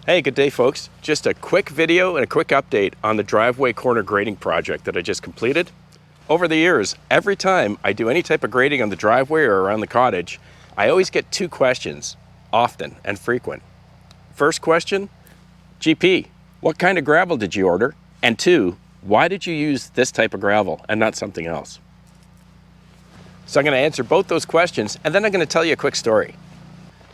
Hey, good day folks. Just a quick video and a quick update on the driveway corner grading project that I just completed. Over the years, every time I do any type of grading on the driveway or around the cottage, I always get two questions, often and frequent. First question, GP, what kind of gravel did you order? And two, why did you use this type of gravel and not something else? So I'm going to answer both those questions, and then I'm going to tell you a quick story.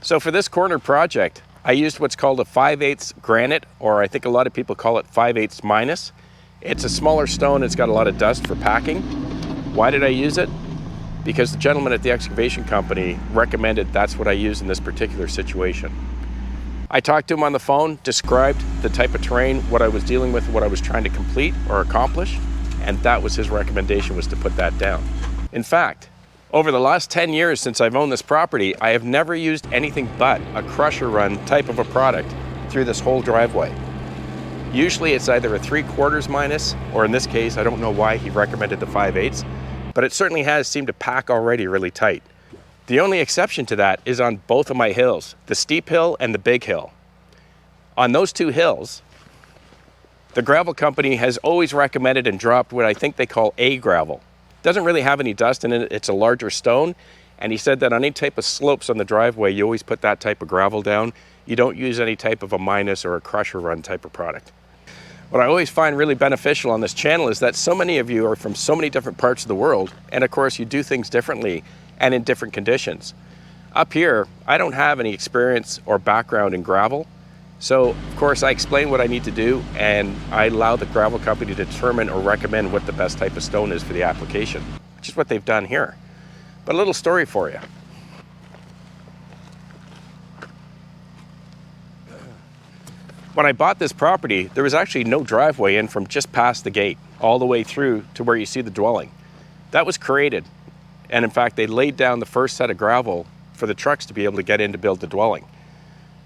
So for this corner project, I used what's called a 5/8 granite, or I think a lot of people call it 5/8 minus. It's a smaller stone, it's got a lot of dust for packing. Why did I use it? Because the gentleman at the excavation company recommended that's what I use in this particular situation. I talked to him on the phone, described the type of terrain, what I was dealing with, what I was trying to complete or accomplish, and that was his recommendation, was to put that down. In fact, over the last 10 years since I've owned this property, I have never used anything but a crusher run type of a product through this whole driveway. Usually it's either a 3/4 minus, or in this case, I don't know why he recommended the 5/8, but it certainly has seemed to pack already really tight. The only exception to that is on both of my hills, the steep hill and the big hill. On those two hills, the gravel company has always recommended and dropped what I think they call A gravel. Doesn't really have any dust in it, it's a larger stone, and he said that on any type of slopes on the driveway, you always put that type of gravel down. You don't use any type of a minus or a crusher run type of product. What I always find really beneficial on this channel is that so many of you are from so many different parts of the world, and of course you do things differently and in different conditions. Up here, I don't have any experience or background in gravel, so of course I explain what I need to do, and I allow the gravel company to determine or recommend what the best type of stone is for the application, which is what they've done here. But a little story for you. When I bought this property, there was actually no driveway in from just past the gate, all the way through to where you see the dwelling. That was created, and in fact they laid down the first set of gravel for the trucks to be able to get in to build the dwelling.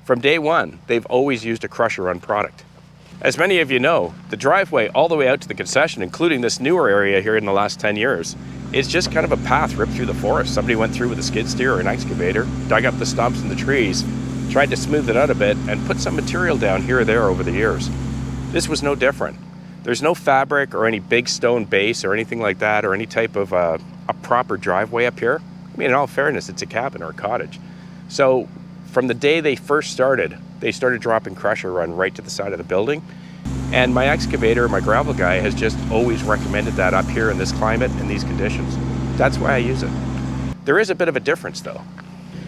From day one, they've always used a crusher run product. As many of you know, the driveway all the way out to the concession, including this newer area here in the last 10 years, is just kind of a path ripped through the forest. Somebody went through with a skid steer or an excavator, dug up the stumps and the trees, tried to smooth it out a bit, and put some material down here or there over the years. This was no different. There's no fabric or any big stone base or anything like that, or any type of a proper driveway up here. I mean, in all fairness, it's a cabin or a cottage. So from the day they first started, they started dropping crusher run right to the side of the building. And my excavator, my gravel guy, has just always recommended that up here in this climate and these conditions. That's why I use it. There is a bit of a difference though.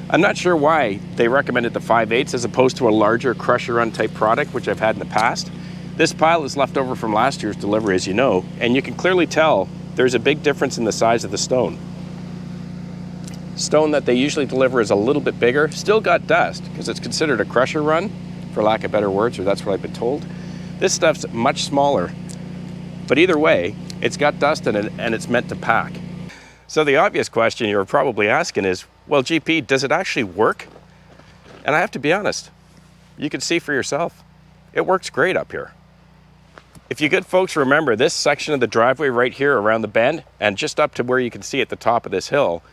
I'm not sure why they recommended the 5/8 as opposed to a larger crusher run type product, which I've had in the past. This pile is left over from last year's delivery, as you know, and you can clearly tell there's a big difference in the size of the stone. Stone that they usually deliver is a little bit bigger, still got dust because it's considered a crusher run, for lack of better words, or that's what I've been told. This stuff's much smaller, but either way, it's got dust in it and it's meant to pack. So the obvious question you're probably asking is, well, GP, does it actually work? And I have to be honest, you can see for yourself, it works great up here. If you good folks remember, this section of the driveway right here around the bend and just up to where you can see at the top of this hill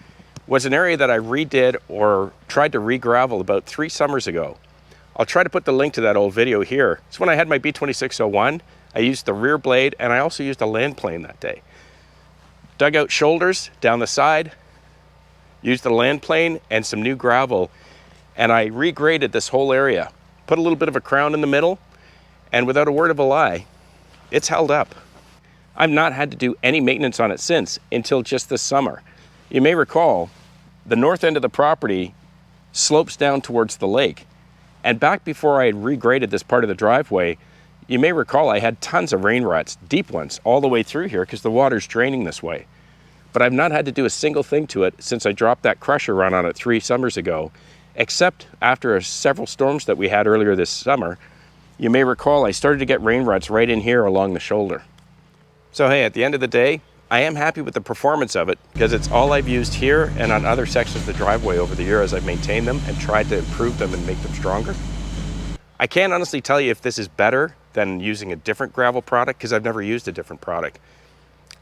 was an area that I redid or tried to re-gravel about 3 summers ago. I'll try to put the link to that old video here. It's when I had my B2601. I used the rear blade and I also used a land plane that day. Dug out shoulders down the side, used the land plane and some new gravel, and I regraded this whole area. Put a little bit of a crown in the middle, and without a word of a lie, it's held up. I've not had to do any maintenance on it since, until just this summer. You may recall, the north end of the property slopes down towards the lake. And back before I had regraded this part of the driveway, you may recall I had tons of rain ruts, deep ones, all the way through here because the water's draining this way. But I've not had to do a single thing to it since I dropped that crusher run on it 3 summers ago, except after several storms that we had earlier this summer. You may recall I started to get rain ruts right in here along the shoulder. So hey, at the end of the day, I am happy with the performance of it because it's all I've used here and on other sections of the driveway over the year as I've maintained them and tried to improve them and make them stronger. I can't honestly tell you if this is better than using a different gravel product because I've never used a different product.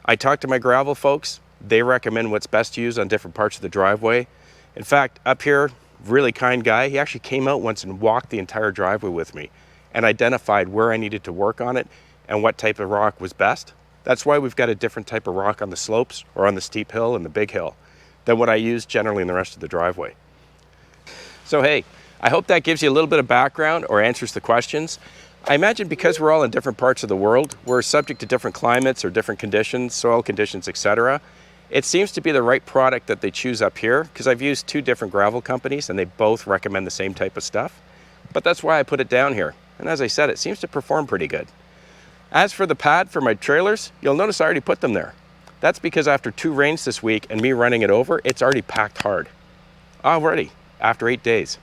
I talked to my gravel folks. They recommend what's best to use on different parts of the driveway. In fact, up here, really kind guy, he actually came out once and walked the entire driveway with me. and identified where I needed to work on it and what type of rock was best. That's why we've got a different type of rock on the slopes or on the steep hill and the big hill than what I use generally in the rest of the driveway. So hey, I hope that gives you a little bit of background or answers the questions. I imagine because we're all in different parts of the world, we're subject to different climates or different conditions, soil conditions, etc. It seems to be the right product that they choose up here, because I've used 2 different gravel companies and they both recommend the same type of stuff. But that's why I put it down here. And as I said, it seems to perform pretty good. As for the pad for my trailers, you'll notice I already put them there. That's because after 2 rains this week and me running it over, it's already packed hard. Already, after 8 days.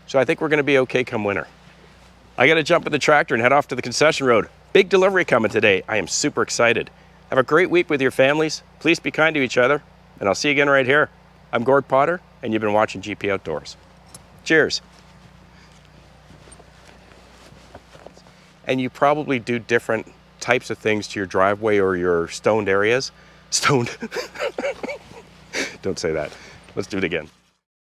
So I think we're gonna be okay come winter. I gotta jump in the tractor and head off to the concession road. Big delivery coming today. I am super excited. Have a great week with your families. Please be kind to each other, and I'll see you again right here. I'm Gord Potter, and you've been watching GP Outdoors. Cheers. And you probably do different types of things to your driveway or your stoned areas. Stoned. Don't say that. Let's do it again.